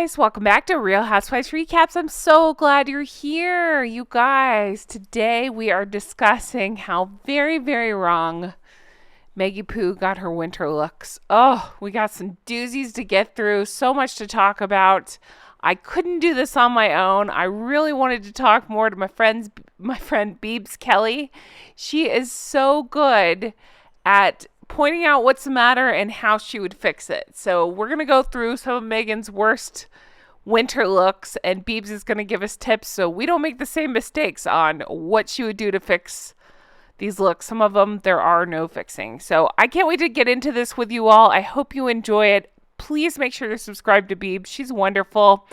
guys, welcome back to Real Housewives Recaps. I'm so glad you're here, you guys. Today we are discussing how very, very wrong Maggie Poo got her winter looks. Oh, we got some doozies to get through, so much to talk about. I couldn't do this on my own. I really wanted to talk more to my friend Beebs Kelley. She is so good at pointing out what's the matter and how she would fix it. So we're going to go through some of Meghan's worst winter looks, and Beebs is going to give us tips so we don't make the same mistakes on what she would do to fix these looks. Some of them there are no fixing. So I can't wait to get into this with you all. I hope you enjoy it. Please make sure to subscribe to Beebs. She's wonderful.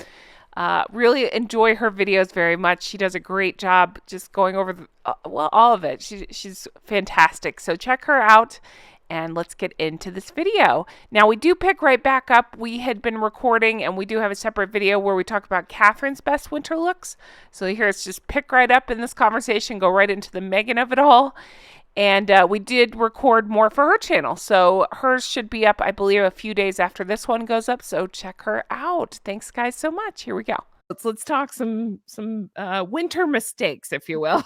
Really enjoy her videos very much. She does a great job just going over all of it. She's fantastic. So check her out. And let's get into this video. Now, we do pick right back up. We had been recording, and we do have a separate video where we talk about Catherine's best winter looks. So here, it's just pick right up in this conversation, go right into the Meghan of it all. And we did record more for her channel. So hers should be up, I believe, a few days after this one goes up. So check her out. Thanks, guys, so much. Here we go. Let's talk some winter mistakes, if you will.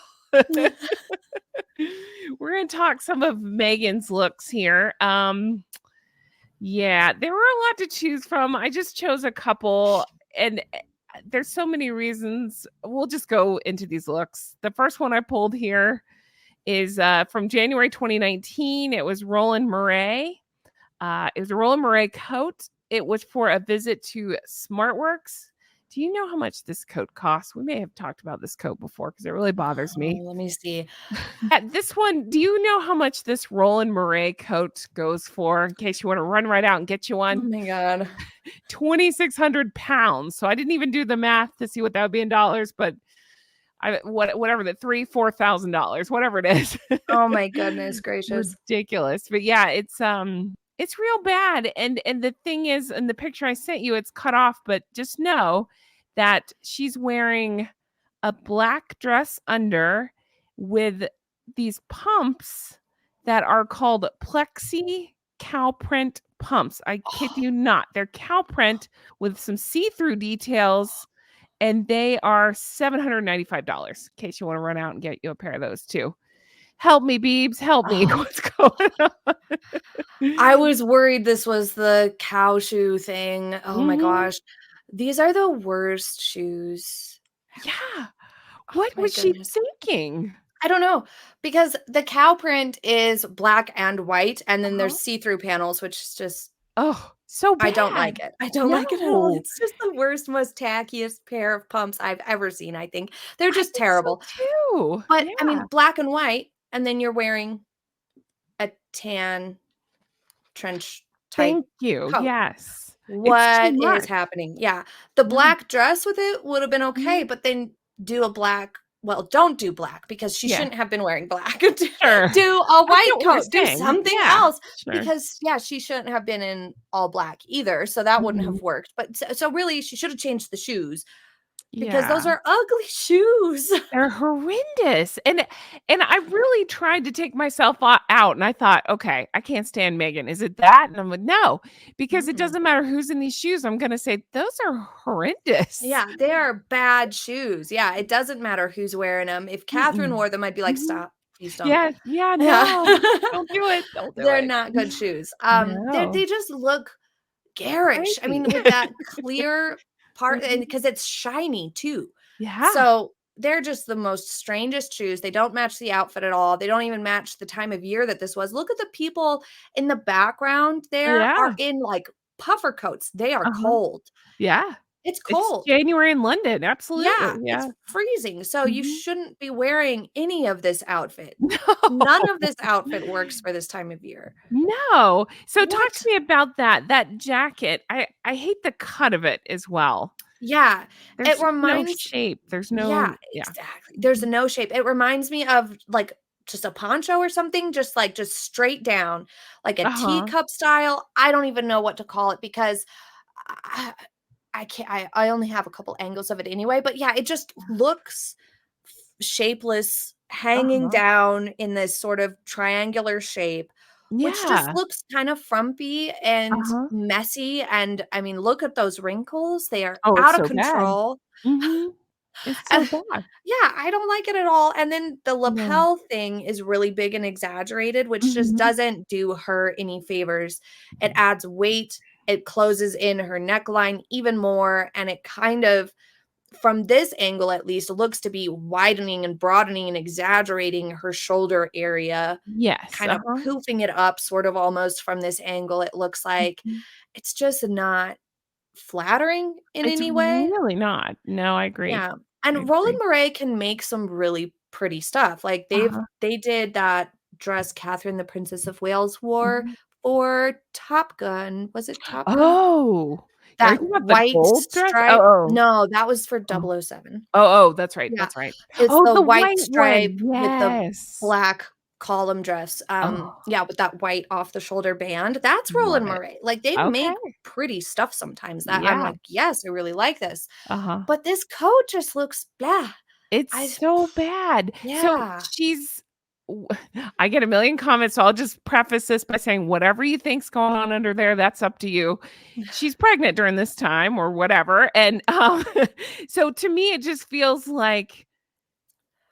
We're going to talk some of Meghan's looks here. Yeah, there were a lot to choose from. I just chose a couple, and there's so many reasons. We'll just go into these looks. The first one I pulled here is from January 2019. It was Roland Murray. It was a Roland Murray coat. It was for a visit to Smartworks. Do you know how much this coat costs? We may have talked about this coat before because it really bothers me. Let me see. This one, do you know how much this Roland Murray coat goes for in case you want to run right out and get you one? Oh my God. 2,600 pounds. So I didn't even do the math to see what that would be in dollars, but whatever the $4,000, whatever it is. Oh my goodness gracious. Ridiculous. But yeah, it's real bad. And the thing is, in the picture I sent you, it's cut off, but just know that she's wearing a black dress under with these pumps that are called plexi cow print pumps. I kid you not. They're cow print with some see-through details, and they are $795 in case you want to run out and get you a pair of those too. Help me, Beebs. Help me. What's going on? I was worried this was the cow shoe thing. Oh my gosh. These are the worst shoes. Yeah. What was she thinking? I don't know, because the cow print is black and white, and then there's see-through panels, which is just so bad. I don't like it. I don't like it at all. It's just the worst, most tackiest pair of pumps I've ever seen, I think. They're just terrible. So too. But I mean, black and white, and then you're wearing a tan trench type Thank you. coat. Yes. What is happening? Yeah. The black dress with it would have been okay, but then do a black. Well, don't do black because she shouldn't have been wearing black. Do a white coat. Do something else because she shouldn't have been in all black either. So that wouldn't have worked. But so really, she should have changed the shoes. Because those are ugly shoes. They're horrendous. And I really tried to take myself out. And I thought, okay, I can't stand Meghan. Is it that? And I'm like, no, because it doesn't matter who's in these shoes. I'm going to say those are horrendous. Yeah, they are bad shoes. Yeah, it doesn't matter who's wearing them. If Catherine wore them, I'd be like, stop. Please don't. Yeah, no. Don't do it. Don't do They're it. not good shoes. They just look garish. Crazy. I mean, with that clear part, and because it's shiny too. Yeah. So they're just the most strangest shoes. They don't match the outfit at all. They don't even match the time of year that this was. Look at the people in the background there are in like puffer coats. They are cold. Yeah. It's cold. It's January in London. Absolutely. Yeah. It's freezing. So you shouldn't be wearing any of this outfit. No. None of this outfit works for this time of year. No. So talk to me about that jacket. I hate the cut of it as well. Yeah. There's no shape. There's no exactly. There's no shape. It reminds me of like just a poncho or something, just straight down, like a teacup style. I don't even know what to call it because I can't. I only have a couple angles of it anyway, but yeah, it just looks shapeless, hanging down in this sort of triangular shape. which just Yeah. looks kind of frumpy and Uh-huh. messy, and, I mean, look at those wrinkles, they are Oh, it's out of so bad. control. Mhm. It's so Uh, bad. yeah, I don't like it at all, and then the No. lapel thing is really big and exaggerated, which just Mhm. doesn't do her any favors. It adds weight, it closes in her neckline even more, and it kind of, from this angle at least, looks to be widening and broadening and exaggerating her shoulder area, Yes, kind of uh-huh. poofing it up sort of almost from this angle, it looks like. Mhm. It's just not flattering in It's any way. really not. No, I agree. Yeah, I and Roland agree. Mouret can make some really pretty stuff, like, Uh-huh. they did that dress Catherine the Princess of Wales wore Mhm. for Top Gun. Was it Top Gun? Oh, are you That talking about the white gold dress? stripe. Oh, No, that was for oh. 007. Oh, oh, that's right, Yeah, that's right. it's Oh, the the white white stripe one, with the yes. black column dress, Oh, yeah, with that white off the shoulder band. That's love Roland it. Mouret. Like, they Okay. make pretty stuff sometimes that I'm Yeah. like, "Yes, I really like this." Uh-huh. But this coat just looks blah. It's I so bad. So Yeah. she's w I get a million comments, so I'll just preface this by saying whatever you think's going on under there, that's up to you. She's pregnant during this time or whatever, and, so to me, it just feels like,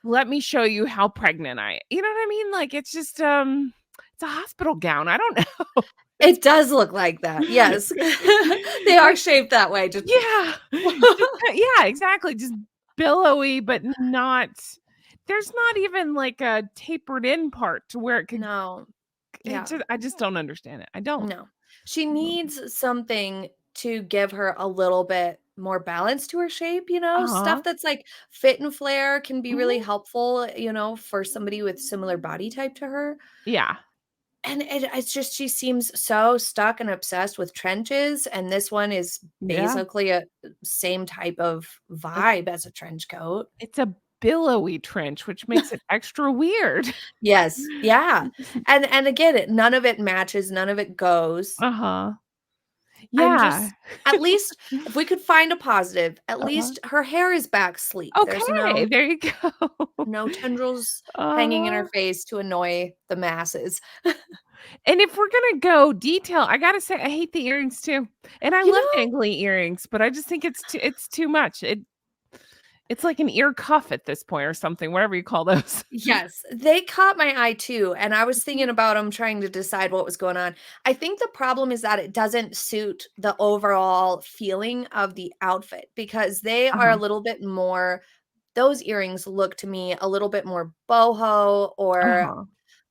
"Let me show you how pregnant you know what I mean? Like, it's just, it's a hospital gown, I don't know. It's It does look like that, yes. They are like shaped that way, just yeah. Just yeah, exactly, just billowy, but not there's not even, like, a tapered in part to where it could No. Yeah. I just don't understand it. I don't. No. She I don't. needs something to give her a little bit more balance to her shape, Uh-huh. stuff that's like fit and flare can be really Mhm. helpful, for somebody with similar body type to her. Yeah. And it's just she seems so stuck and obsessed with trenches, and this one is Yeah. basically a same type of It vibe as a trench coat. it's a billowy trench, which makes it extra weird. Yes, yeah, and again, none of it matches, none of it goes. Uh-huh. I'm Yeah. just at least if we could find a positive, at Uh-huh. least her hair is back sleek. There's Okay, there you go. no tendrils hanging in her Uh-huh. face to annoy the masses. And if we're gonna go detail, I gotta say I hate the earrings too. And I You love know dangly earrings, but I just think it's too much. It's like an ear cuff at this point or something, whatever you call those. Yes, they caught my eye too, and I was Mhm. thinking about them, trying to decide what was going on. I think the problem is that it doesn't suit the overall feeling of the outfit because they are a Uh-huh. little bit more those earrings look to me a little bit more boho or Uh-huh.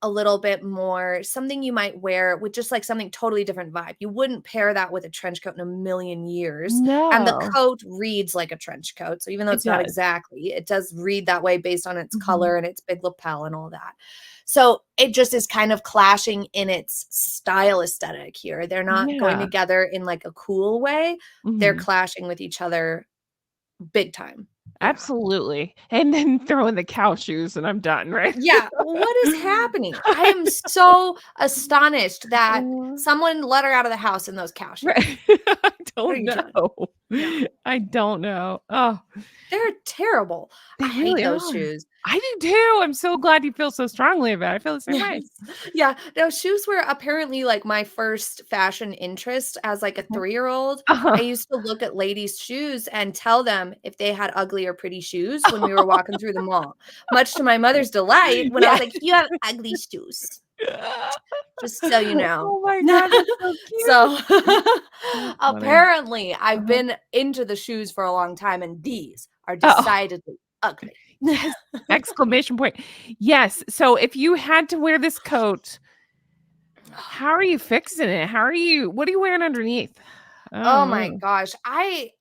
a little bit more something you might wear with just, like, something totally different vibe. You wouldn't pair that with a trench coat in a million years, and the No, coat reads like a trench coat, so even though it it's not does. exactly, it does read that way based on its Mhm. color and its big lapel and all that. So, it just is kind of clashing in its style aesthetic here. They're not going Yeah. together in, like, a cool way. They're Mhm. clashing with each other big time. Yeah. Absolutely. And then throw in the cow shoes and I'm done, right? Yeah, what is happening? I am so astonished that Uh, someone let her out of the house in those cow shoes. right. I What are don't you doing? know. No, I don't know. Oh, they're terrible. I they hate really those are. shoes. I do too. I'm so glad you feel so strongly about it. I feel the same way. Yes. Yeah, those shoes were apparently, like, my first fashion interest as, like, a Okay. three-year-old. I Uh-huh. used to look at ladies' shoes and tell them if they had ugly or pretty shoes when we were walking through the mall, much to my mother's delight when I was Yeah. like, "You have ugly shoes." Just so you know. Oh my god, that's so cute. So, So funny. apparently, I've Uh-huh. been into the shoes for a long time, and these are Oh, decidedly ugly. yes! Exclamation point. Yes, so if you had to wear this coat, how are you fixing it? What are you wearing underneath? I Oh don't my know. gosh, I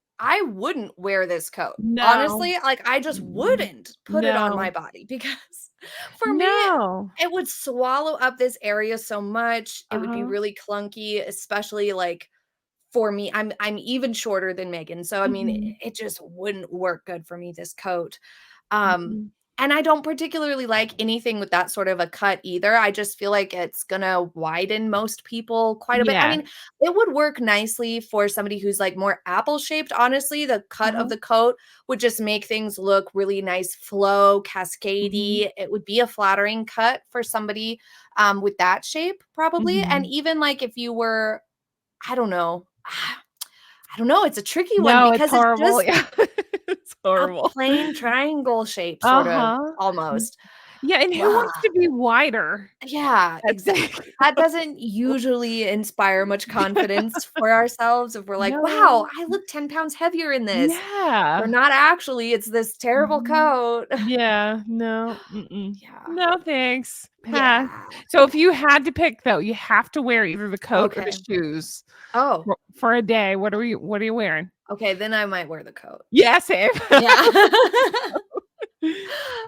wouldn't wear this coat. No. Honestly, like, I just Mm, wouldn't put it on my no. body because for me, No. it would swallow up this area so much. It would be Uh-huh. really clunky, especially, like, for me. I'm even shorter than Megan, so, I mean, Mhm. it just wouldn't work good for me, this coat. Um, Mhm. And I don't particularly like anything with that sort of a cut either. I just feel like it's gonna widen most people quite a bit. I Yeah. mean, it would work nicely for somebody who's, like, more apple-shaped, honestly. The cut of Uh-huh. the coat would just make things look really nice, flow, Mhm. cascadey. It would be a flattering cut for somebody, with that shape, probably. And Mhm. even, like, if you were I don't know. I don't know, it's a tricky one No, it's because it's horrible. just Yeah. It's a horrible. plain triangle shape, sort of, Uh-huh. almost. Yeah, and who Ugh. wants to be wider? Yeah, I think. exactly. That doesn't usually inspire much confidence for ourselves if we're like, "Wow, No. I look 10 pounds heavier in this." We're Yeah. not actually, it's this terrible Mhm. coat. Yeah, no, mm-mm. Yeah. No, thanks. Pass. Yeah. So if you had to pick though, you have to wear either the coat or the Okay. shoes Oh, for a day. What are you wearing? okay, then I might wear the coat. Yeah, same. Yeah.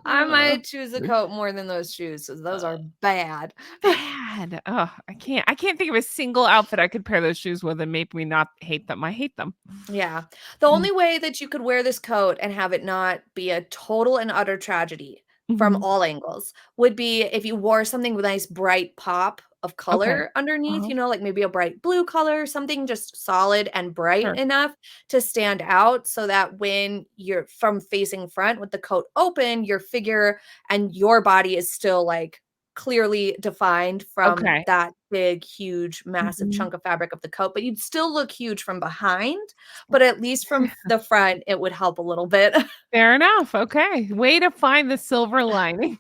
I Uh, might choose a coat more than those shoes, 'cause those are bad. bad. Oh, I can't think of a single outfit I could pair those shoes with and make me not hate them. I hate them. Yeah. The Mm. only way that you could wear this coat and have it not be a total and utter tragedy from Mhm. all angles would be if you wore something with nice bright pop of Okay. color underneath, Uh-huh. like maybe a bright blue color, something just solid and bright Sure. enough to stand out so that when you're from facing front with the coat open, your figure and your body is still like clearly defined from Okay. that big, huge, massive Mhm. chunk of fabric of the coat, but you'd still look huge from behind, but at least from the front, it would help a little bit. Fair enough. Okay. Way to find the silver lining.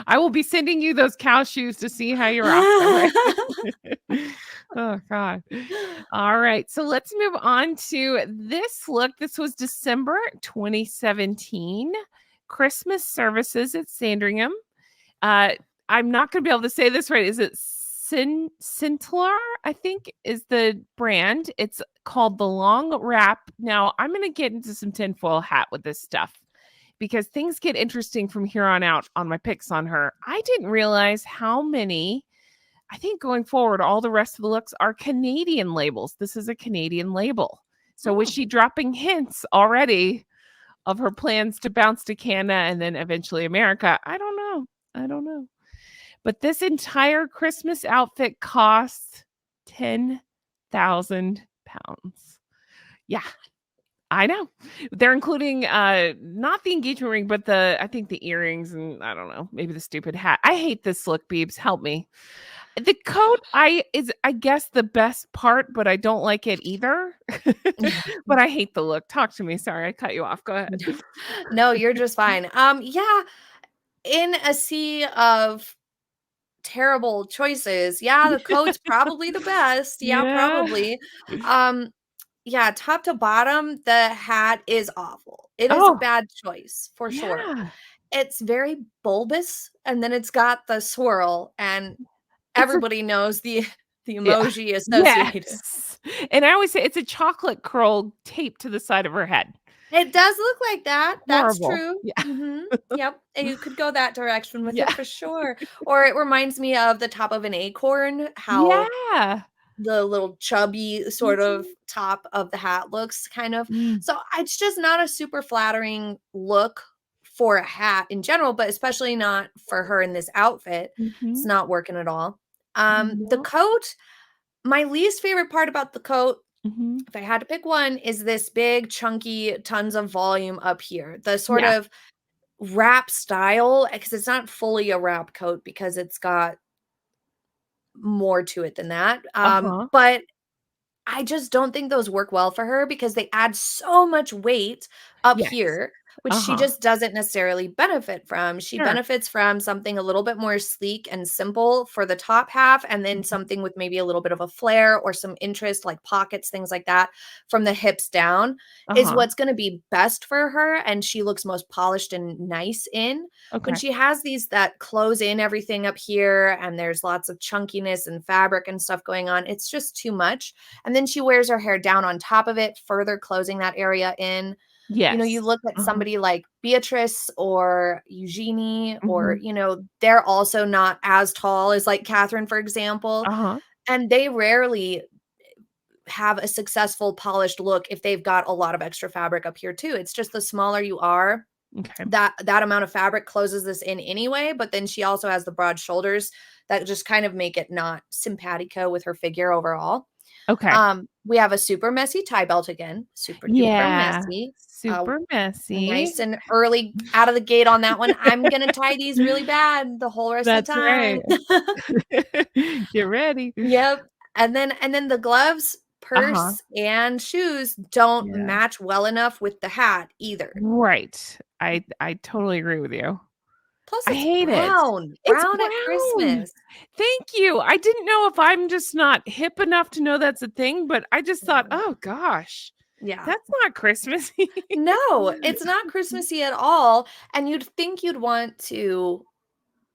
I will be sending you those cow shoes to see how you rock them, right? Oh, God. All right. So let's move on to this look. This was December 2017. Christmas services at Sandringham. Uh, I'm not going to be able to say this right. Is it Cintlar? I think is the brand. It's called the Long Wrap. Now I'm going to get into some tinfoil hat with this stuff because things get interesting from here on out on my picks on her. I didn't realize how many. I think going forward, all the rest of the looks are Canadian labels. This is a Canadian label. So was Oh. she dropping hints already of her plans to bounce to Canada and then eventually America? I don't know. I don't know. But this entire Christmas outfit costs 10,000 pounds. Yeah, I know. They're including not the engagement ring, but I think the earrings and I don't know, maybe the stupid hat. I hate this look, Beebs. Help me. The coat is I guess the best part, but I don't like it either. But I hate the look. Talk to me. Sorry, I cut you off. Go ahead. No, you're just fine. Yeah, in a sea of terrible choices, yeah, the coat's probably the best. Yeah, Yeah. probably. Um, yeah, top to bottom, the hat is awful. It is a Oh, bad choice for sure. yeah. It's very bulbous, and then it's got the swirl, and It's a everybody knows the the Yeah. emoji associated. Yes. And I always say it's a chocolate curl taped to the side of her head. It does look like that, that's Horrible. true. Yeah. Mhm. Yep, and you could go that direction with it Yeah. for sure. Or it reminds me of the top of an acorn, how Yeah. the little chubby sort of Mhm. top of the hat looks kind of. Mm. So, it's just not a super flattering look for a hat in general, but especially not for her in this outfit. It's Mhm. not working at all. The No. coat, my least favorite part about the coat, Mhm. if I had to pick one, is this big, chunky, tons of volume up here. The sort Yeah. of wrap style, because it's not fully a wrap coat because it's got more to it than that. Uh-huh. But I just don't think those work well for her because they add so much weight up Yes. here, which she Uh-huh. just doesn't necessarily benefit from. She Sure. benefits from something a little bit more sleek and simple for the top half, and then Mhm. something with maybe a little bit of a flare or some interest, like pockets, things like that, from the hips down is Uh-huh. what's going to be best for her. And she looks most polished and nice in. When Okay. she has these that close in everything up here, and there's lots of chunkiness and fabric and stuff going on, it's just too much. And then she wears her hair down on top of it, further closing that area in. You Yes. look at Uh-huh. somebody like Beatrice or Eugenie, or, Mhm. they're also not as tall as like Catherine, for example. Uh-huh. And they rarely have a successful polished look if they've got a lot of extra fabric up here too. It's just the smaller you are, Okay. That amount of fabric closes this in anyway, but then she also has the broad shoulders that just kind of make it not simpatico with her figure overall. Okay. We have a super messy tie belt again, super duper Yeah. messy. Super messy. Nice and early out of the gate on that one. I'm gonna tie these really bad the whole rest of the That's right. time. Get ready. Yep. And then the gloves, Uh-huh. purse, and shoes don't Yeah. match well enough with the hat either. Right. I totally agree with you. Plus, I it's hate it. brown. It's Brown at brown. Christmas. Thank you. I didn't know if I'm just not hip enough to know that's a thing, but I just thought, No. "Oh gosh, Yeah. that's not Christmassy." No, it's not Christmassy at all, and you'd think you'd want to,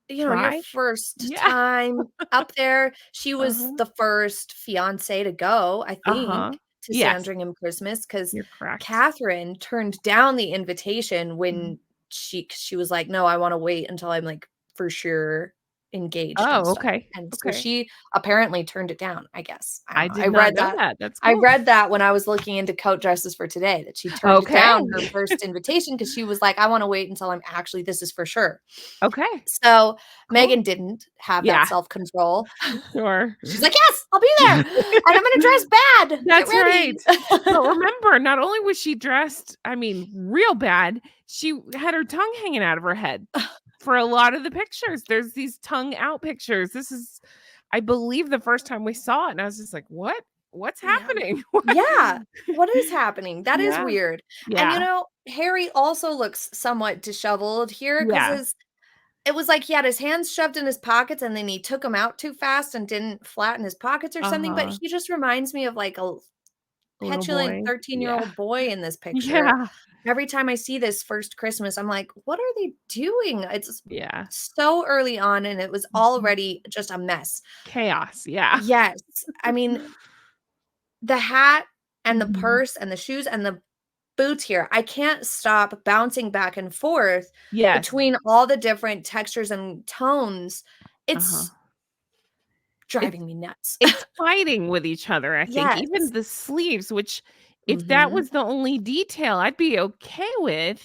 your Try? first Yeah. time up there. She was Uh-huh. the first fiancé to go, I Uh-huh. think, to Yes, Sandringham Christmas because you're correct. Catherine turned down the invitation Mhm. when she was like, "No, I wanna wait until I'm, like, for sure engaged and Oh, stuff," okay. and so Okay. she apparently turned it down, I guess. I don't I know. did not know that. That's I cool. read that when I was looking into coat dresses for today, that she turned Okay. down her first invitation because she was like, "I wanna wait until I'm actually this is for sure." Okay. So, Cool. Meghan didn't have that Yeah, self-control. sure. She's like, "Yes, I'll be there, and I'm gonna dress bad. Get That's right. ready." But remember, not only was she dressed, I mean, real bad, she had her tongue hanging out of her head for a lot of the pictures. There's these tongue out pictures. This is, I believe, the first time we saw it, and I was just like, "What? What's Yeah. happening?" What? Yeah. What is happening? That is Yeah. weird. And, Yeah. Harry also looks somewhat disheveled here because Yeah. his it was like he had his hands shoved in his pockets and then he took them out too fast and didn't flatten his pockets or something, but Uh-huh. he just reminds me of, like, a Little petulant boy. Yeah. 13-year-old boy in this picture. Yeah. Every time I see this first Christmas, I'm like, "What are they doing?" It's Yeah. so early on, and it was Mhm. already just a mess. Chaos. Yeah. Yes. I mean, the hat and the Mhm. purse and the shoes and the boots here, I can't stop bouncing back and forth Yes. between all the different textures and tones. Uh-huh. It's It's driving me nuts. It's fighting with each other, I think. Even Yes. the sleeves, which if that Mhm. was the only detail, I'd be okay with,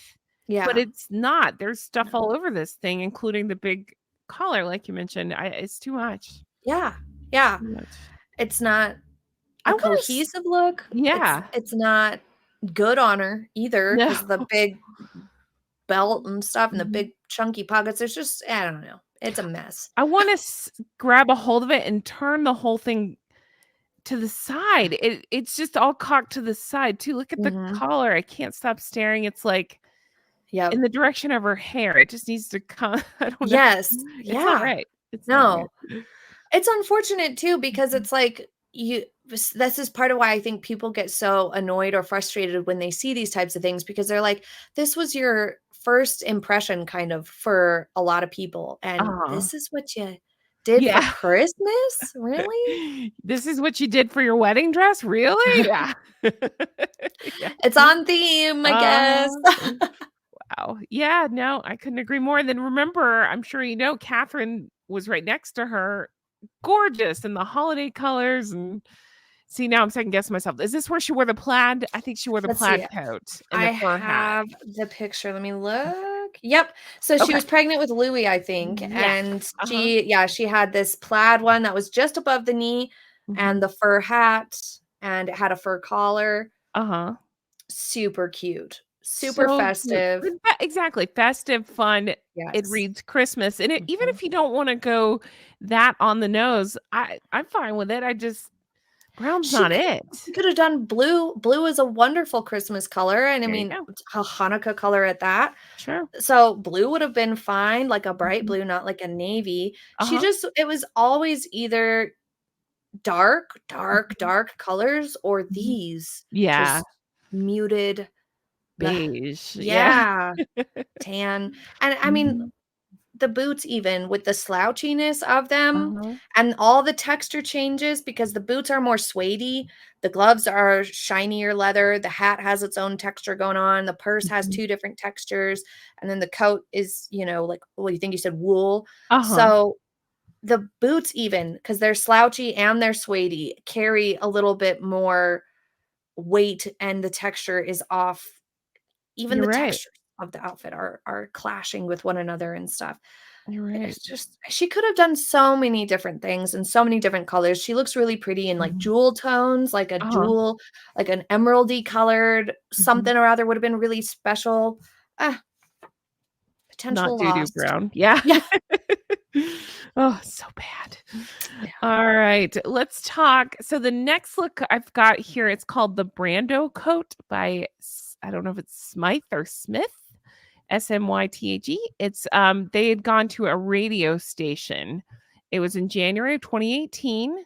but Yeah. it's not. There's stuff No. all over this thing, including the big collar, like you mentioned. It's too much. Yeah. Yeah. Too much. It's not I a wanna cohesive look. It's yeah. it's not good on her either No. because the big belt and stuff and the Mhm. big chunky pockets. There's just I don't know. It's a mess. I wanna grab a hold of it and turn the whole thing to the side. It's just all cocked to the side too. Look at the Mhm. collar. I can't stop staring. It's like in Yep. the direction of her hair. It just needs to come. I don't know. Yes. It's not Yeah. right. It's not right. No. It's unfortunate too because Mhm. it's like this is part of why I think people get so annoyed or frustrated when they see these types of things because they're like, this was your first impression kind of for a lot of people. And Uh-huh. this is what you did for Yeah. Christmas? Really? This is what you did for your wedding dress? Really? Yeah. Yeah. It's on theme, I guess. Uh, wow. Yeah, no, I couldn't agree more. And then remember, I'm sure you know, Catherine was right next to her, gorgeous in the holiday colors. And see, now I'm second guessing myself. Is this where she wore the plaid? I think she wore the Let's see. plaid coat and I the fur hat. have the picture. Let me look. Yep. So she Okay. was pregnant with Louis, I think, Yes. and Uh-huh. she had this plaid one that was just above the knee and Mhm. the fur hat, and it had a fur collar. Uh-huh. Super cute. Super So cute. festive. Exactly. Festive, fun. It Yes. reads Christmas. And even Mhm. if you don't wanna go that on the nose, I'm fine with it. I just brown's She not could it. she could have done blue. Blue is a wonderful Christmas color, and I There you mean, go. a Hanukkah color at that. Sure. So, blue would have been fine, like a bright Mhm. blue, not like a navy. She Uh-huh. just it was always either dark, dark, Mhm. dark colors or Mhm. these Yeah. just muted bleh. Beige. Yeah. Yeah, tan. And I mean, Mhm. the boots even with the slouchiness of them Uh-huh. and all the texture changes because the boots are more suede the gloves are shinier leather, the hat has its own texture going on, the purse has Mhm. 2 different textures, and then the coat is, like, what you think you said wool. Uh-huh. So, the boots even, because 'cause they're slouchy and they're suede, carry a little bit more weight and the texture is off. Even You're the right. texture's of the outfit are clashing with one another and stuff. You're right. It's just she could have done so many different things and so many different colors. She looks really pretty in, like, Mhm. jewel tones, like a Uh-huh. jewel like an emeraldy colored Mhm. something or other would have been really special. Ah, Not potential doo-doo lost. brown. Yeah. Yeah. Oh, so bad. Yeah. All right, let's talk. So the next look I've got here, it's called the Brando coat by I don't know if it's Smythe or Smith, Smythe. It's they had gone to a radio station. It was in January of 2018.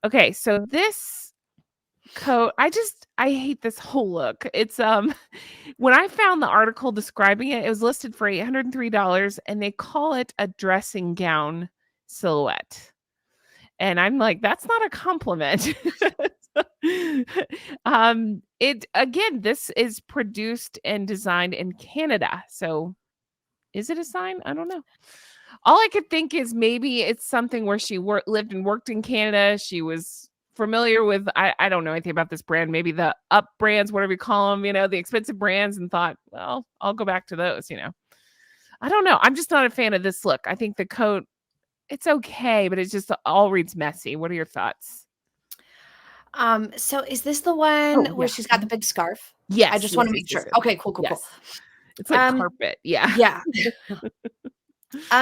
Okay, so this coat, I hate this whole look. It's when I found the article describing it, it was listed for $803 and they call it a dressing gown silhouette. And I'm like, that's not a compliment. It again, this is produced and designed in Canada. So is it a sign? I don't know. All I could think is maybe it's something where she lived and worked in Canada. She was familiar with I don't know anything about this brand, maybe the up brands, whatever you call them, the expensive brands, and thought, well, I'll go back to those. I don't know. I'm just not a fan of this look. I think the coat, it's okay, but it's just all reads messy. What are your thoughts? So is this the one Oh, where yeah. she's got the big scarf? I Yes, just yes, wanna yes, make yes, sure. yes. Okay, cool, cool, cool. Yes. It's like Um, carpet. Yeah. yeah.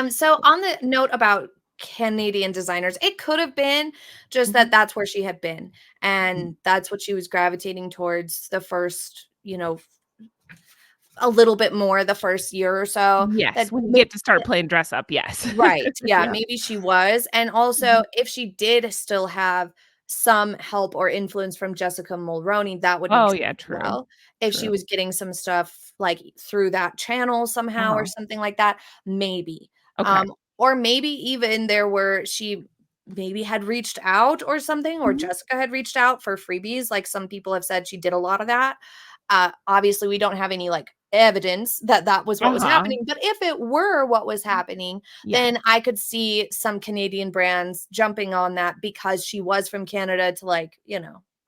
So on the note about Canadian designers, it could have been just that Mhm. that's where she had been, Mhm. and that's what she was gravitating towards the first, a little bit more the first year or so, Yes, that when you maybe get to start playing dress up, yes. right, yeah, Yeah. maybe she was, and also, Mhm. if she did still have some help or influence from Jessica Mulroney, that would make Oh, sense yeah, as true, well. If she true. was getting some stuff, like, through that channel somehow or Uh-huh. something like that, maybe. Okay. Or maybe even she maybe had reached out or something, or Mhm. Jessica had reached out for freebies, like some people have said she did a lot of that. Obviously, we don't have any, like, evidence that that was what was Uh-huh. happening, but if it were what was happening, Yeah. then I could see some Canadian brands jumping on that because she was from Canada to, like,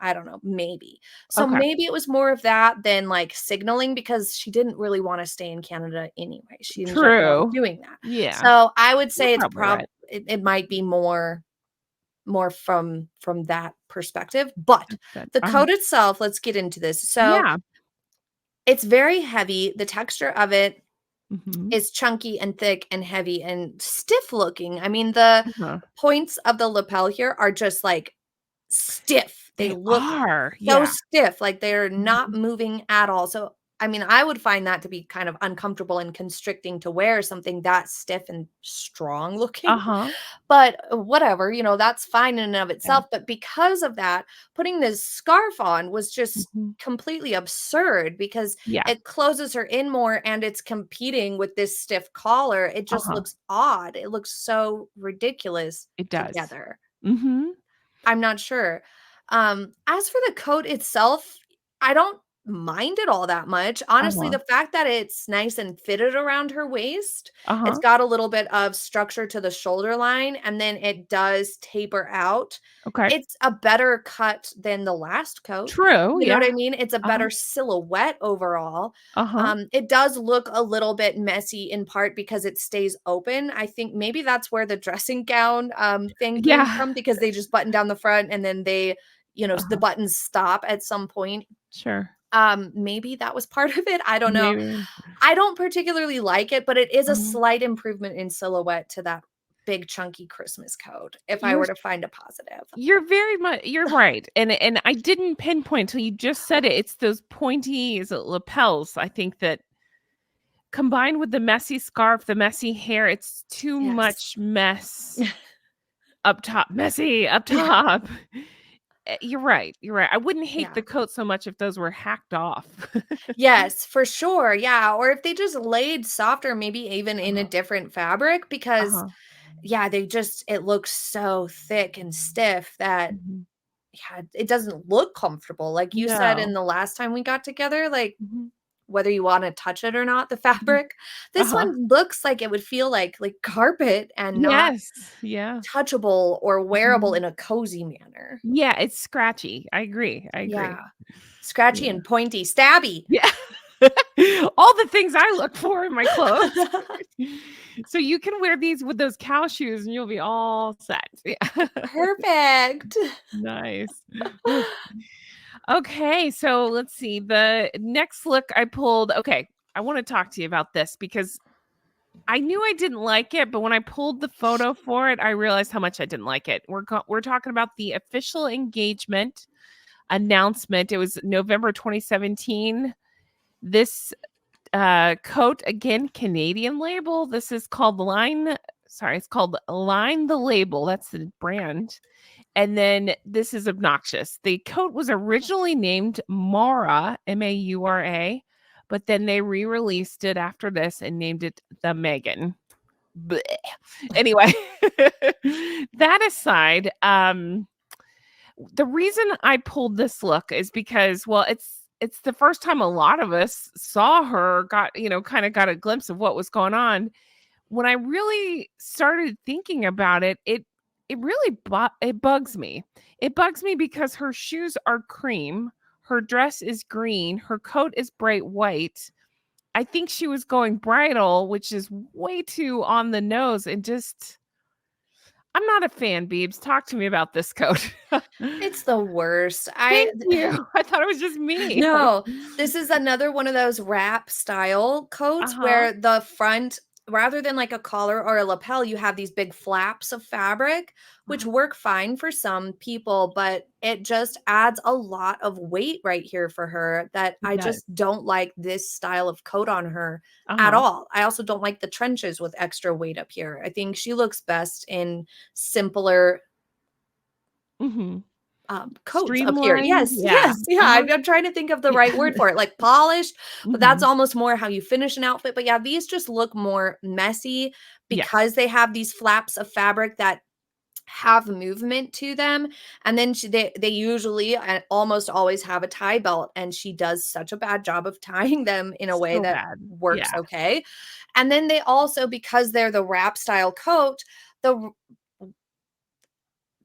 I don't know, maybe. So Okay. maybe it was more of that than, like, signaling because she didn't really wanna stay in Canada anyway. She ended up not True. doing that. Yeah. So I would You're say probably right. it might be more from that perspective, but That's good. the Uh-huh. code itself, let's get into this. So Yeah. it's very heavy. The texture of it Mhm. is chunky and thick and heavy and stiff looking. I mean, the Uh-huh. points of the lapel here are just, like, stiff. They They look are. so Yeah. stiff, like they're not Mhm. moving at all. So, I mean, I would find that to be kind of uncomfortable and constricting to wear something that stiff and strong looking. Uh-huh. But whatever, that's fine in and of Yeah. itself. But because of that, putting this scarf on was just Mhm. completely absurd because Yeah. it closes her in more and it's competing with this stiff collar. It just Uh-huh. looks odd. It looks so ridiculous It does. together. Mhm. I'm not sure. As for the coat itself, I don't mind it all that much. Honestly, Uh-huh. the fact that it's nice and fitted around her waist, it's Uh-huh. got a little bit of structure to the shoulder line, and then it does taper out. Okay. It's a better cut than the last coat. True, You know what yeah. I mean? It's a Uh-huh. better silhouette overall. Uh-huh. It does look a little bit messy in part because it stays open. I think maybe that's where the dressing gown thing came Yeah. from because they just button down the front and then the Uh-huh. buttons stop at some point. Sure. Maybe that was part of it. I don't know. Maybe. I don't particularly like it, but it is a Uh-huh. slight improvement in silhouette to that big chunky Christmas coat if I You're were to find a positive. you're very much you're right, and I didn't pinpoint till you just said it. It's those pointy, is it lapels? I think that combined with the messy scarf, the messy hair, it's too Yes. much mess up top. Messy up Yeah. top. You're right, you're right. I wouldn't hate Yeah. the coat so much if those were hacked off. Yes, for sure. Yeah, or if they just laid softer, maybe even in a Uh-huh, different fabric because uh-huh. yeah, it looks so thick and stiff that Mhm. yeah, it doesn't look comfortable. Like you said in No. the last time we got together, like Mhm, whether you want to touch it or not, the mhm. fabric. This Uh-huh. one looks like it would feel like carpet and not Yes, yeah. touchable or wearable Mhm. in a cozy manner. Yeah, it's scratchy. I agree, I agree. Yeah. Scratchy Yeah. and pointy, stabby. Yeah. All the things I look for in my clothes. So you can wear these with those cow shoes and you'll be all set. Yeah. Perfect. Nice. Okay, so let's see. The next look I pulled. Okay, I want to talk to you about this because I knew I didn't like it, but when I pulled the photo for it, I realized how much I didn't like it. We're talking about the official engagement announcement. It was November 2017. This coat, again, Canadian label. This is called it's called Line the Label. That's the brand. And then this is obnoxious. The coat was originally named Maura, Maura, but then they re-released it after this and named it the Meghan. Blech. Anyway, that aside, the reason I pulled this look is because, well, it's the first time a lot of us saw her, kind of got a glimpse of what was going on. When I really started thinking about it, it really it bugs me. It bugs me because her shoes are cream, her dress is green, her coat is bright white. I think she was going bridal, which is way too on the nose, and just I'm not a fan, Beebs. Talk to me about this coat. It's the worst. Thank you. I thought it was just me. No, this is another one of those wrap style coats Uh-huh. where the front, rather than like a collar or a lapel, you have these big flaps of fabric, which Uh-huh. work fine for some people, but it just adds a lot of weight right here for her that It I does. just don't like this style of coat on her at Uh-huh. all. I also don't like the trenches with extra weight up here. I think she looks best in simpler Mhm. coats up here. Streamlined, Yes, yeah. yes, yeah, Uh-huh. I'm trying to think of the Yeah. right word for it, like polished, but that's Mhm. almost more how you finish an outfit, but yeah, these just look more messy Yes. because they have these flaps of fabric that have movement to them, and then they usually and almost always have a tie belt, and she does such a bad job of tying them in a way So that bad. works Yeah. okay, and then they also, because they're the wrap style coat, the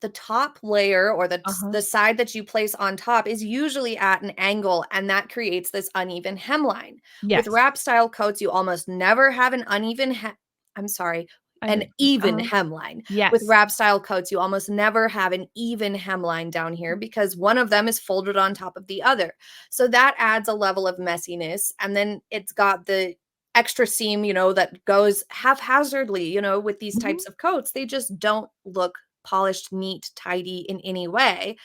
the top layer or Uh-huh. the side that you place on top is usually at an angle, and that creates this uneven hemline. With Yes. wrap style coats, you almost never have an I'm sorry, I an know. even Uh-huh. hemline. With Yes. wrap style coats, you almost never have an even hemline down here because one of them is folded on top of the other. So that adds a level of messiness, and then it's got the extra seam, that goes haphazardly, with these Mhm. types of coats. They just don't look polished, neat, tidy in any way.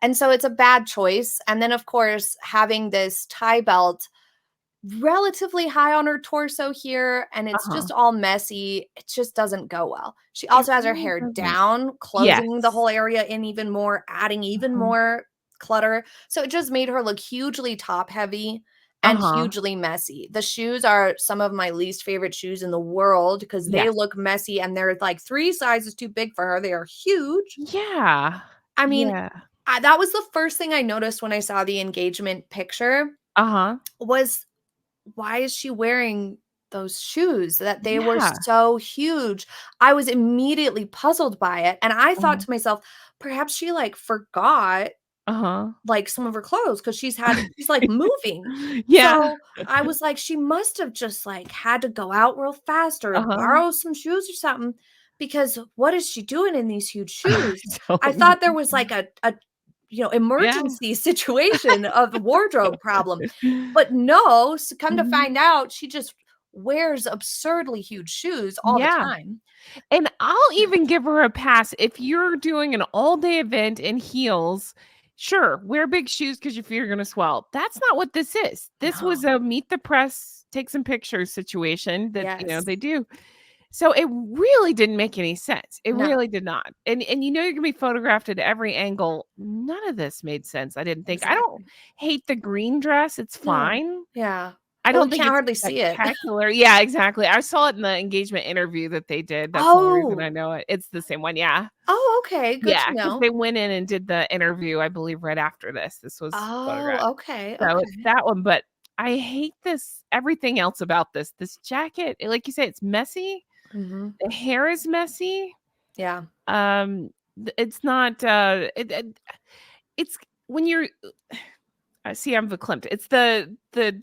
And so it's a bad choice. And then, of course, having this tie belt relatively high on her torso here, and it's Uh-huh. just all messy. It just doesn't go well. She It also has her really hair doesn't. down, closing the Yes. whole area in even more, adding even Uh-huh. more clutter. So it just made her look hugely top heavy and Uh-huh. hugely messy. The shoes are some of my least favorite shoes in the world because they Yes. look messy and they're like 3 sizes too big for her. They are huge. Yeah. I mean, Yeah. that was the first thing I noticed when I saw the engagement picture Uh-huh. was, why is she wearing those shoes? That they were Yeah. so huge. I was immediately puzzled by it, and I thought Uh-huh. to myself, perhaps she, like, forgot, Uh-huh. like, some of her clothes because she's, like, moving. Yeah. So, I was like, she must have just, like, had to go out real fast or Uh-huh. borrow some shoes or something because what is she doing in these huge I shoes? I don't thought there know. was, like, a Yeah. emergency situation of wardrobe problem. But no, so come to Mhm. find out, she just wears absurdly huge shoes all the Yeah. time. And I'll even give her a pass if you're doing an all-day event in heels. Sure, wear big shoes because your feet are gonna swell. That's not what this is. This was No. a meet the press, take some pictures situation that, Yes. they do. So it really didn't make any sense. It No. really did not. And you're gonna be photographed at every angle. None of this made sense, I didn't think. I don't Exactly. hate the green dress, it's No. fine. Yeah. I Well, we don't think can't it's hardly see it. spectacular. Yeah, exactly. I saw it in the engagement interview that they did. That's the only reason I Oh. know it. It's the same one, yeah. Oh, okay, good Yeah, to because know. they went in and did the interview, I believe, right after this. This was photographed. Oh, okay, So it's okay. that one, but I hate everything else about this. This jacket, like you say, it's messy. Mhm. The hair is messy. Yeah. It's not, it's when you're See, I'm verklempt. It's the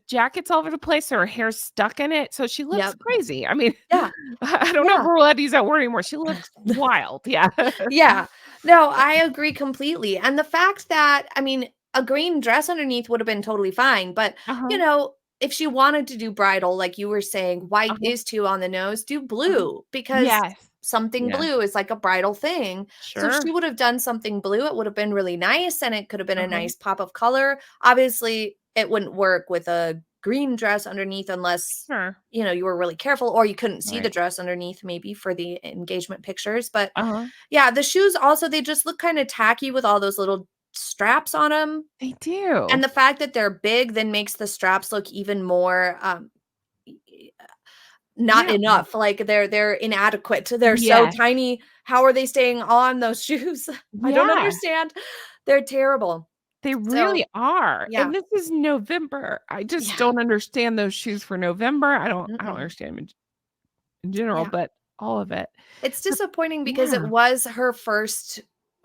jacket's all over the place, so her hair's stuck in it, so she looks Yep. crazy. I mean, Yeah. I don't know if Yeah. we're allowed to use that word anymore. She looks wild. Yeah. Yeah. No, I agree completely, and the fact that I mean, a green dress underneath would have been totally fine, but, you Uh-huh. know, if she wanted to do bridal, like you were saying, white Uh-huh. is too on the nose, do Uh-huh. blue because Yes. something Yeah. blue is like a bridal thing. So if Sure. she would have done something blue, it would have been really nice and it could have been a Uh-huh. nice pop of color. Obviously, it wouldn't work with a green dress underneath unless, Sure. you know, you were really careful or you couldn't see the Right. dress underneath maybe for the engagement pictures, but Uh-huh. yeah, the shoes also, they just look kinda tacky with all those little straps on them, They do. and the fact that they're big then makes the straps look even more, y y not Yeah. enough, like, they're inadequate. They're so Yes. tiny. How are they staying on those shoes? I don't Yeah. understand. They're terrible. They So, really are, yeah. and this is November. I just Yeah. don't understand those shoes for November. I don't Mm-mm. understand 'em in general, Yeah. but all of it. It's But disappointing because it yeah. was her first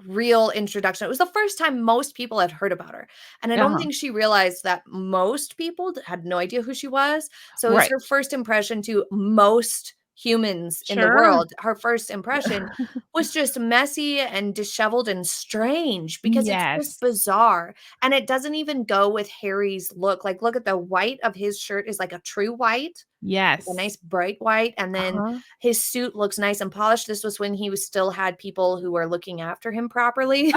real introduction. It was the first time most people had heard about her, and I don't Uh-huh. think she realized that most people had no idea who she was, so it was Right. her first impression to most humans in the Sure. world. Her first impression was just messy and disheveled and strange because it's just Yes. bizarre, and it doesn't even go with Harry's look. Like, look at the white of his shirt is like a true white, like a Yes. nice bright white, and then Uh-huh. his suit looks nice and polished. This was when he was still had people who were looking after him properly.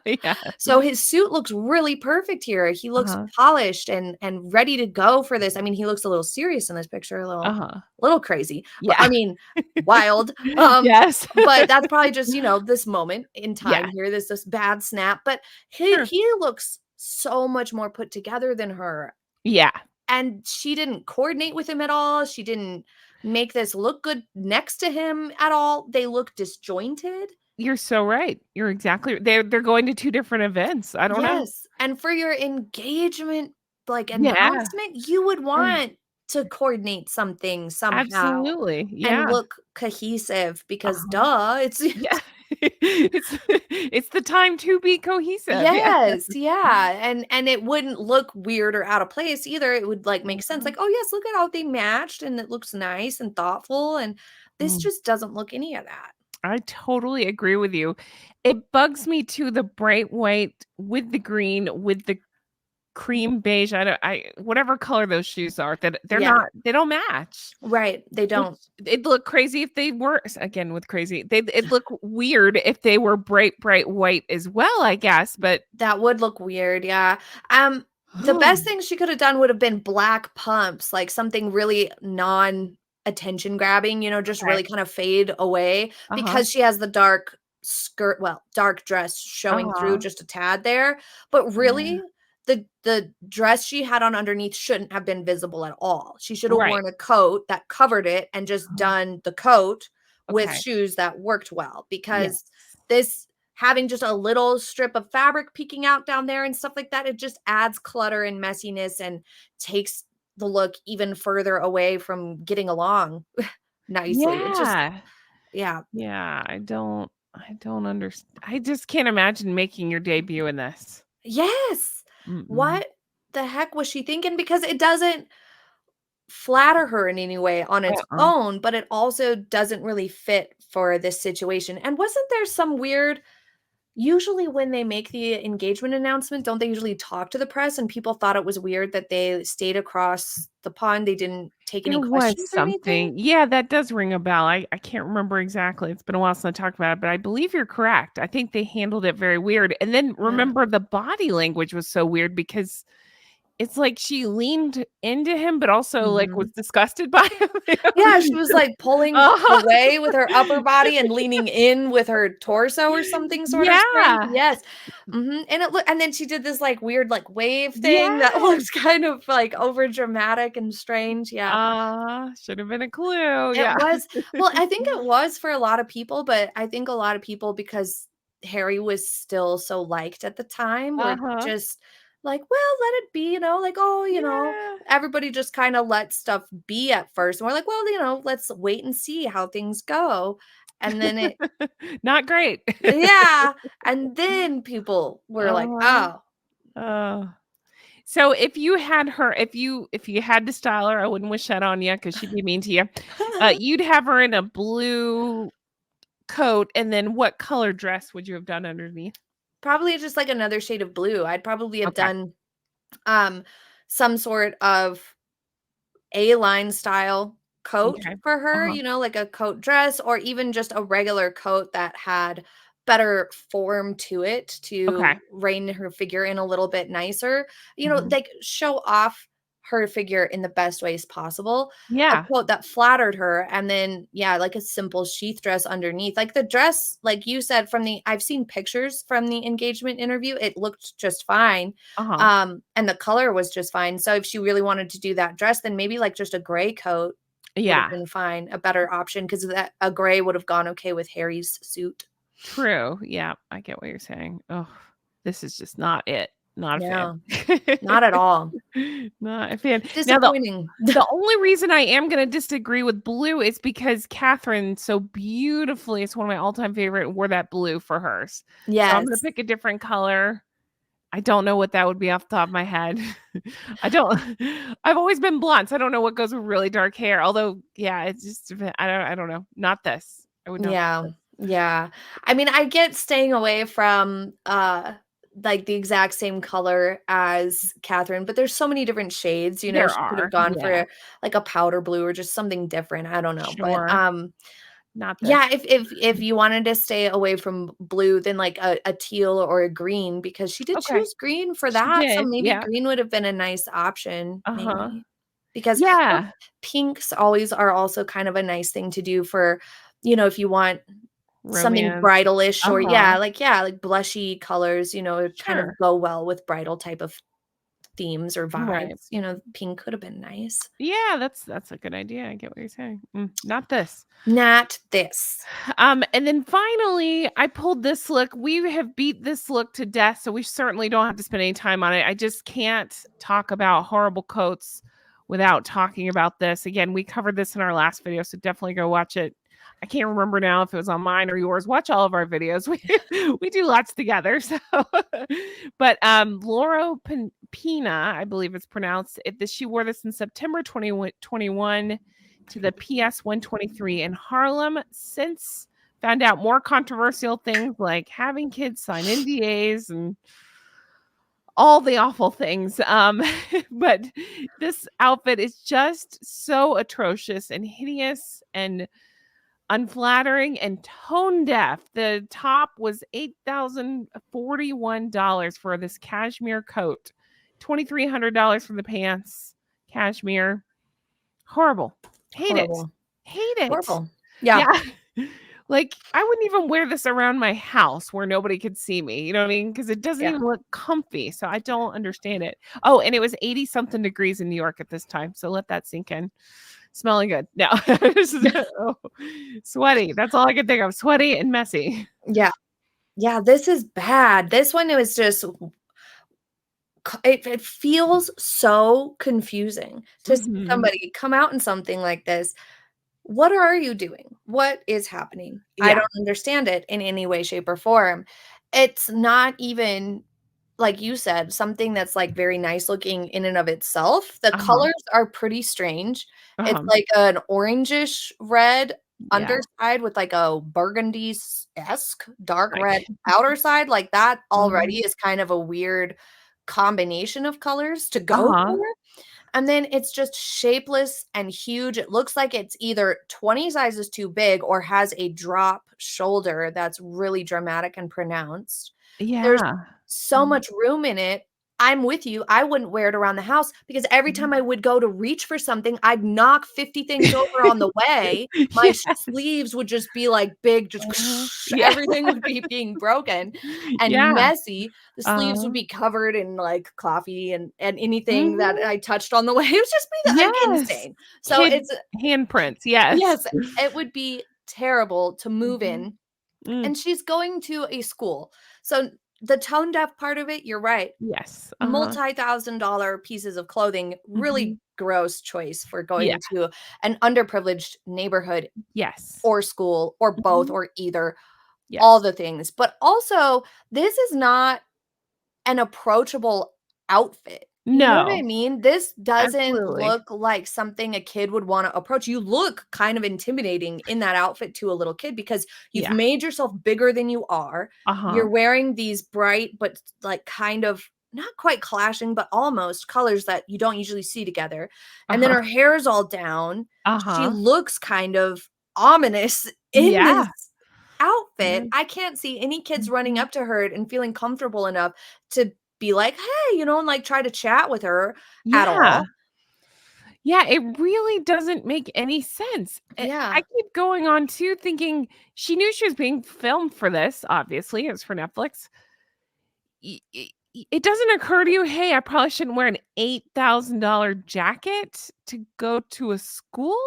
Yeah. So his suit looks really perfect here. He looks Uh-huh. polished and ready to go for this. I mean, he looks a little serious in this picture, Uh-huh. a little crazy. Yeah. I mean, wild. Yes. But that's probably just, you know, this moment in time Yeah. here, this bad snap. But Sure. he looks so much more put together than her. Yeah. And she didn't coordinate with him at all. She didn't make this look good next to him at all. They look disjointed. You're so right. You're exactly they're going to 2 different events. I don't know. Yes, and for your engagement, like, Yeah. announcement, you would Sure. want to coordinate something somehow Absolutely. and Yeah. look cohesive because Uh-huh. duh, it's Yeah. It's the time to be cohesive. Yeah. yes, yeah, and it wouldn't look weird or out of place either. It would, like, make sense, Mhm. like, "Oh, yes, look at how they matched, and it looks nice and thoughtful," and this Mm. just doesn't look any of that. I totally agree with you. It bugs me too, the bright white with the green, with the cream beige. I don't I whatever color those shoes are, that Yeah, they don't match. right, they Which don't. it'd look crazy if they were again with crazy. It'd look weird if they were bright white as well, I guess, but That would look weird, yeah. The best thing she could have done would have been black pumps, like something really non-attention grabbing, you know, just okay. really kind of fade away Uh-huh. because she has the dark skirt, well, dark dress showing through Uh-huh. just a tad there. But Yeah. really, the dress she had on underneath shouldn't have been visible at all. She should have Right. worn a coat that covered it and just Uh-huh. done the coat with Okay. shoes that worked well Yes. because this having just a little strip of fabric peeking out down there and stuff like that, it just adds clutter and messiness and takes the look even further away from getting along nicely. It just Yeah. yeah. Yeah, I don't understand. I just can't imagine making your debut in this. Yes. Mm-mm. What the heck was she thinking? Because it doesn't flatter her in any way on its Uh-uh. own, but it also doesn't really fit for this situation. And wasn't there some weird usually when they make the engagement announcement, don't they usually talk to the press? And people thought it was weird that they stayed across the pond. They didn't take There any was questions or anything? something. Yeah, that does ring a bell. I can't remember exactly. It's been a while since I talked about it, but I believe you're correct. I think they handled it very weird. And then Yeah. remember the body language was so weird because it's like she leaned into him, but also like was Mhm. disgusted by Yeah, she him. was, like, pulling Uh-huh. away with her upper body and leaning in with her torso or something sort of strange. Yeah. Yes. Mhm, and then she did this, like, weird, like, wave thing that Yes. looks kind of, like, over dramatic and strange. Yeah. Should have been a clue. It Yeah. was well, I think it was for a lot of people, but I think a lot of people, because Harry was still so liked at the time, were Uh-huh. just like, "Well, let it be," you know, like, "Oh," you know, Yeah. everybody just kinda let stuff be at first, and we're like, "Well, you know, let's wait and see how things go," and then it Not great. yeah, and then people were like, Uh-huh. "Oh." Oh. So if you had her, if you had to style her, I wouldn't wish that on you because she'd be mean to you. You'd have her in a blue coat, and then what color dress would you have done underneath? Probably just like another shade of blue. I'd probably have Okay. done some sort of A-line style coat Okay. for her, Uh-huh. like a coat dress or even just a regular coat that had better form to it to Okay. rein her figure in a little bit nicer. Mhm. Like show off her figure in the best ways possible. A Yeah. coat that flattered her and then yeah, like a simple sheath dress underneath. Like the dress, like you said I've seen pictures from the engagement interview, it looked just fine. Uh-huh. And the color was just fine. So if she really wanted to do that dress, then maybe like just a gray coat would have Yeah. been fine, a better option because that a gray would have gone okay with Harry's suit. True. Yeah, I get what you're saying. Oh, this is just not it. Not a fan. Yeah, not at all. Not a fan. Now Disappointing. the only reason I am gonna disagree with blue is because Catherine so beautifully, it's one of my all-time favorite, wore that blue for hers. So I'm gonna Yes. pick a different color. I don't know what that would be off the top of my head. I don't I've always been blonde, so I don't know what goes with really dark hair. Although, yeah, it's just I don't know. Not this. I would not Yeah. pick this. Yeah. I mean, I get staying away from, like, the exact same color as Catherine, but there's so many different shades, There she could have are. gone Yeah, for, like, a powder blue or just something different, I don't know, but, sure. Not this. yeah, if you wanted to stay away from blue, then, like, a teal or a green because she did Okay. choose green for She that, so did. maybe Yeah. green would have been a nice option, Uh-huh. maybe. Because or Yeah. pinks always are also kind of a nice thing to do for, if you want something Romance. bridal-ish or Uh-huh. yeah, like blushy colors, kind of Sure. go well with bridal type of themes or Right. vibes, pink could have been nice. Yeah, that's a good idea. I get what you're saying. Not this. Not this. And then finally, I pulled this look. We have beat this look to death, so we certainly don't have to spend any time on it. I just can't talk about horrible coats without talking about this. Again, we covered this in our last video, so definitely go watch it. I can't remember now if it was on mine or yours. Watch all of our videos. We do lots together. So, but Laura Pina, I believe it's pronounced. She wore this in September 2021 to the PS 123 in Harlem. Since found out more controversial things like having kids sign NDAs and all the awful things. But this outfit is just so atrocious and hideous and unflattering and tone deaf. The top was $8,041 for this cashmere coat, $2,300 for the pants, cashmere. Horrible. Hate it. Horrible. Hate it. Horrible. Yeah. Yeah. Like, I wouldn't even wear this around my house where nobody could see me. You know what I mean? Because it doesn't Yeah. even look comfy. So I don't understand it. Oh, and it was 80 something degrees in New York at this time. So let that sink in. Smelling good. No. Oh, sweaty. That's all I could think of. Sweaty and messy. Yeah. Yeah, this is bad. This one, it was just it feels so confusing to see Mhm. somebody come out in something like this. What are you doing? What is happening? I Yeah. don't understand it in any way, shape, or form. It's not even, like you said, something that's, like, very nice looking in and of itself. The Uh-huh. colors are pretty strange. It's Uh-huh. like an orangish red Yeah. underside with, like, a burgundy-esque dark Right. red outer side, like, that already Uh-huh. is kind of a weird combination of colors to go Uh-huh. for. And then it's just shapeless and huge. It looks like it's either 20 sizes too big or has a drop shoulder that's really dramatic and pronounced. There's Yeah. so Mhm. much room in it. I'm with you. I wouldn't wear it around the house because every Mhm. time I would go to reach for something, I'd knock 50 things over on the way. My Yes. sleeves would just be like big, just Yeah. everything would be being broken and Yeah. messy. The sleeves would Uh, be covered in like coffee and anything that mhm. I touched on the way. It would just be like Yes. insane. So Kid it's handprints, yes. yes, it would be terrible to move Mhm. in Mm. and she's going to a school. So the tone deaf part of it, you're right. Yes. Uh-huh. Multi-thousand-dollar pieces of clothing, really Mhm. gross choice for Yeah. going to an underprivileged neighborhood Yes. or school or both Mhm. or either, all Yes. the things. But also, this is not an approachable outfit. You know what I No. mean? This doesn't Absolutely. look like something a kid would wanna approach. You look kind of intimidating in that outfit to a little kid because you've Yeah. made yourself bigger than you are. Uh-huh. You're wearing these bright, but, like, kind of not quite clashing, but almost colors that you don't usually see together, and then Uh-huh. her hair is all down. She Uh-huh. looks kind of ominous in this Yeah. Yeah. outfit. I can't see any kids running Mhm. up to her and feeling comfortable enough to be like, "Hey," and, like, try to chat with her at Yeah. all. Yeah, it really doesn't make any sense. I Yeah. keep going on too thinking she knew she was being filmed for this, obviously, it's for Netflix. It doesn't occur to you, "Hey, I probably shouldn't wear an $8,000 jacket to go to a school?"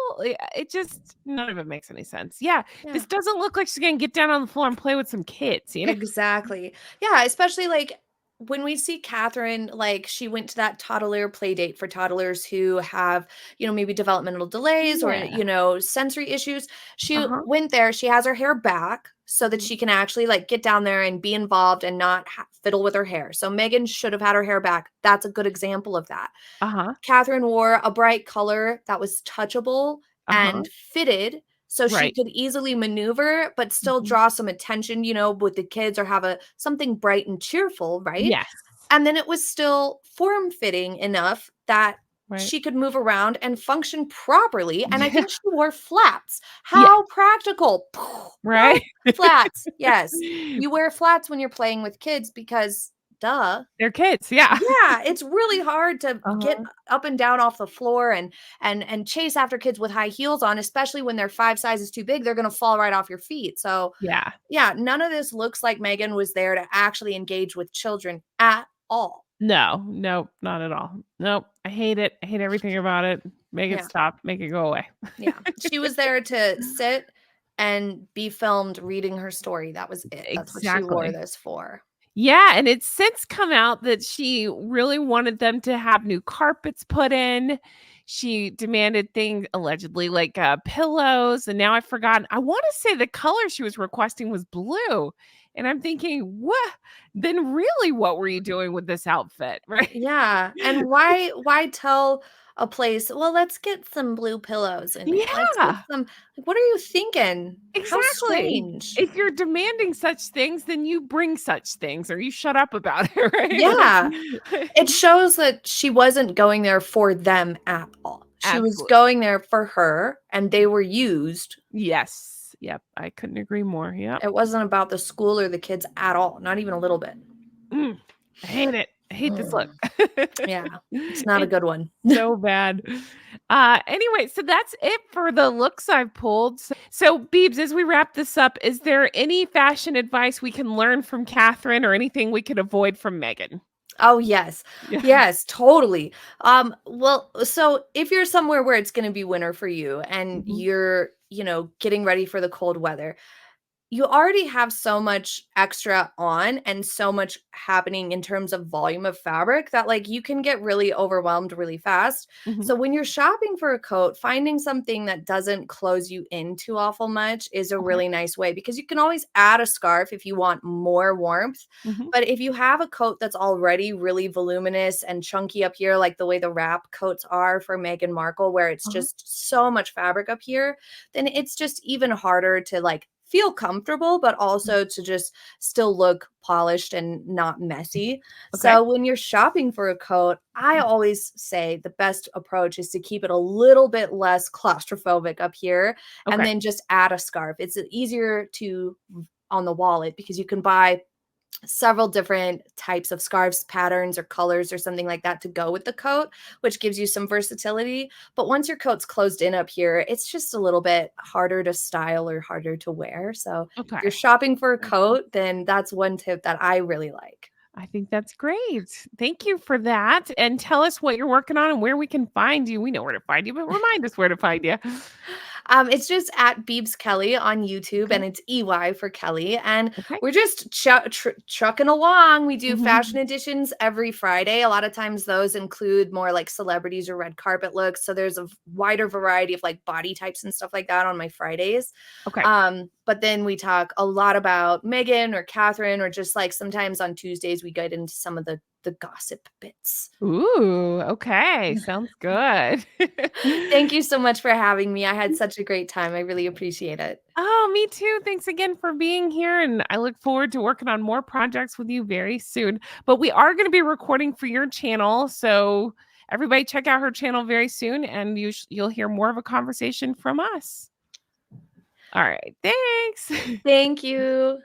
It just none of it makes any sense. Yeah, Yeah. this doesn't look like she's gonna get down on the floor and play with some kids, you know? Exactly. Yeah, especially, like, when we see Catherine, like, she went to that toddler play date for toddlers who have, maybe developmental delays or, Yeah. sensory issues. She Uh-huh. went there, she has her hair back so that Mhm. she can actually, like, get down there and be involved and not fiddle with her hair. So Meghan should have had her hair back. That's a good example of that. Uh-huh. Catherine wore a bright color that was touchable Uh-huh. and fitted so she Right. could easily maneuver, but still Mhm. draw some attention, with the kids or have something bright and cheerful, right? Yes. And then it was still form-fitting enough that Right. she could move around and function properly, and I Yeah. think she wore flats. Yeah. How practical. No Right? flats. Yes. You wear flats when you're playing with kids because duh. They're kids, yeah. Yeah, it's really hard to get Uh-huh. up and down off the floor and chase after kids with high heels on, especially when they're 5 sizes too big, they're gonna fall right off your feet, so, Yeah. yeah, none of this looks like Meghan was there to actually engage with children at all. No, nope, not at all. Nope, I hate it. I hate everything about it. Make it Yeah, stop. Make it go away. yeah. She was there to sit and be filmed reading her story, that was it, that's what she wore Exactly. this for. Yeah, and it's since come out that she really wanted them to have new carpets put in. She demanded things allegedly like, pillows, and now I've forgotten. I wanna say the color she was requesting was blue, and I'm thinking, "What? Then really what were you doing with this outfit?" Right? Yeah, and why tell a place, "Well, let's get some blue pillows in it. Let's get Yeah. some." Like, what are you thinking? How Exactly. strange. If you're demanding such things, then you bring such things or you shut up about it, right? Yeah, Like it shows that she wasn't going there for them at all. She was absolutely. going there for her, and they were used. Yes. Yep. I couldn't agree more. Yep. It wasn't about the school or the kids at all, not even a little bit. Mm, I hate it. I hate this look. Mm, yeah, it's not a It's good one. so bad. Anyway, so that's it for the looks I've pulled. So, Beebs, as we wrap this up, is there any fashion advice we can learn from Catherine or anything we could avoid from Meghan? Oh, yes. Yeah. Yes, totally. Well, so if you're somewhere where it's gonna be winter for you and Mhm. you're, getting ready for the cold weather, you already have so much extra on and so much happening in terms of volume of fabric that, like, you can get really overwhelmed really fast. Mhm. So when you're shopping for a coat, finding something that doesn't close you in too awful much is a Okay. really nice way because you can always add a scarf if you want more warmth. Mhm. But if you have a coat that's already really voluminous and chunky up here, like the way the wrap coats are for Meghan Markle, where it's Uh-huh. just so much fabric up here, then it's just even harder to, like, feel comfortable, but Mm. also to just still look polished and not messy. Okay. So when you're shopping for a coat, I Mhm. always say the best approach is to keep it a little bit less claustrophobic up here and Okay. then just add a scarf. It's easier to on the wallet because you can buy several different types of scarves, patterns, or colors, or something like that to go with the coat, which gives you some versatility. But once your coat's closed in up here, it's just a little bit harder to style or harder to wear. So if you're Okay. shopping for a Okay. coat, then that's one tip that I really like. I think that's great. Thank you for that. And tell us what you're working on and where we can find you. We know where to find you, but remind us where to find you. It's just at Beebs Kelley on YouTube, Okay. and it's EY for Kelly. And Okay. we're just trucking along. We do fashion Mhm. editions every Friday. A lot of times those include more like celebrities or red carpet looks. So there's a wider variety of like body types and stuff like that on my Fridays. Okay. But then we talk a lot about Meghan or Catherine, or just like sometimes on Tuesdays we get into some of the the gossip bits. Ooh, okay. Sounds good. Thank you so much for having me. I had such a great time. I really appreciate it. Oh, me too. Thanks again for being here. And I look forward to working on more projects with you very soon. But we are going to be recording for your channel. So everybody check out her channel very soon and you'll hear more of a conversation from us. All right. Thanks. Thank you.